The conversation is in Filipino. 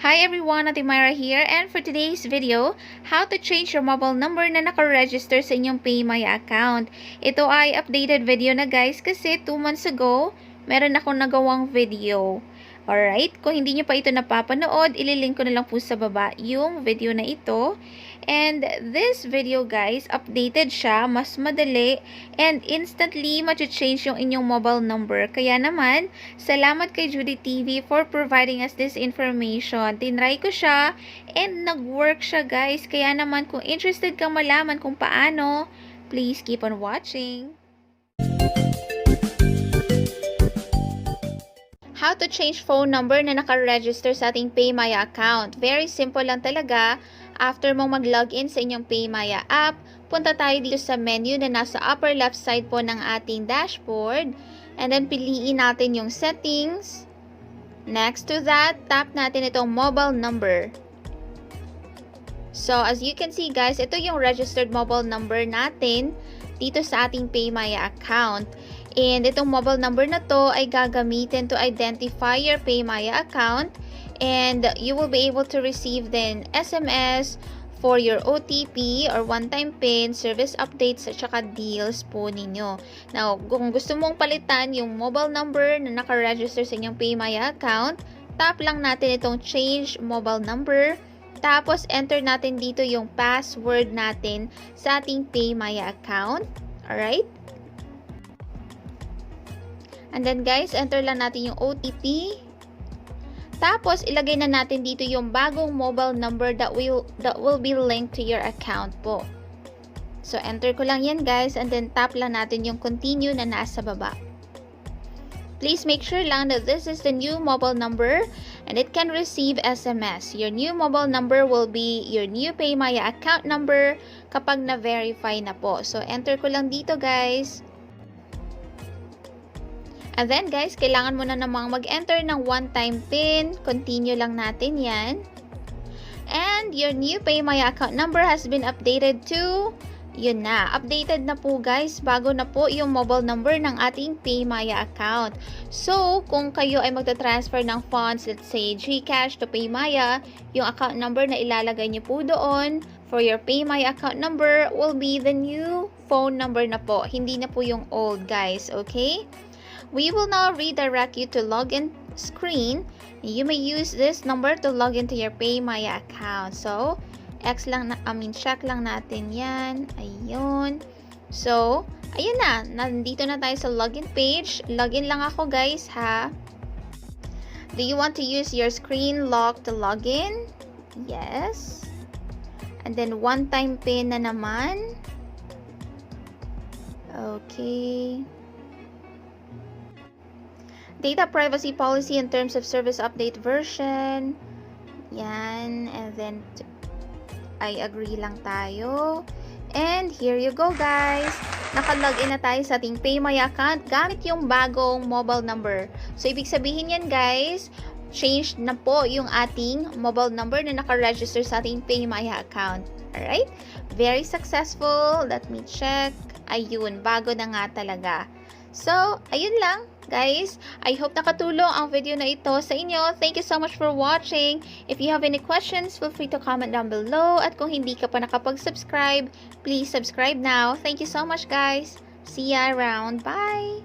Hi everyone, Ate Myra here, and for today's video, how to change your mobile number na nakaregister sa inyong Paymaya account. Ito ay updated video na guys kasi 2 months ago, meron akong nagawang video. Alright, kung hindi nyo pa ito napapanood, ililink ko na lang po sa baba yung video na ito. And this video guys, updated siya, mas madali, and instantly ma-change yung inyong mobile number. Kaya naman, salamat kay Judy TV for providing us this information. Tinry ko siya, and nag-work siya guys. Kaya naman, kung interested kang malaman kung paano, please keep on watching. How to change phone number na nakaregister sa ating Paymaya account. Very simple lang talaga. After mong mag-login sa inyong Paymaya app, punta tayo dito sa menu na nasa upper left side po ng ating dashboard. And then piliin natin yung settings. Next to that, tap natin itong mobile number. So as you can see guys, ito yung registered mobile number natin dito sa ating Paymaya account. And itong mobile number na to ay gagamitin to identify your Paymaya account, and you will be able to receive then SMS for your OTP or one-time PIN, service updates at saka deals po ninyo. Now, kung gusto mong palitan yung mobile number na nakaregister sa inyong Paymaya account, tap lang natin itong change mobile number. Tapos, enter natin dito yung password natin sa ating Paymaya account. Alright? And then guys, enter lang natin yung OTP. Tapos, ilagay na natin dito yung bagong mobile number that will be linked to your account po. So, enter ko lang yan guys, and then tap lang natin yung continue na nasa baba. Please make sure lang that this is the new mobile number and it can receive SMS. Your new mobile number will be your new Paymaya account number kapag na-verify na po. So, enter ko lang dito guys. And then guys, kailangan mo na namang mag-enter ng one-time PIN. Continue lang natin yan. And your new Paymaya account number has been updated to, yun na, updated na po guys, bago na po yung mobile number ng ating Paymaya account. So, kung kayo ay magta-transfer ng funds, let's say GCASH to Paymaya, yung account number na ilalagay niyo po doon for your Paymaya account number will be the new phone number na po. Hindi na po yung old guys, okay? We will now redirect you to login screen. You may use this number to log into your Paymaya account. So, check lang natin yan. Ayun. So, ayun na. Nandito na tayo sa login page. Login lang ako guys ha. Do you want to use your screen lock to login? Yes. And then one-time PIN na naman. Okay. Data privacy policy and terms of service update version. Yan. And then, I agree lang tayo. And here you go guys. Naka-login na tayo sa ating Paymaya account gamit yung bagong mobile number. So, ibig sabihin yan guys, changed na po yung ating mobile number na naka-register sa ating Paymaya account. Alright? Very successful. Let me check. Ayun, bago na nga talaga. So, ayun lang. Guys, I hope nakatulong ang video na ito sa inyo. Thank you so much for watching. If you have any questions, feel free to comment down below. At kung hindi ka pa nakapag-subscribe, please subscribe now. Thank you so much guys. See ya around. Bye!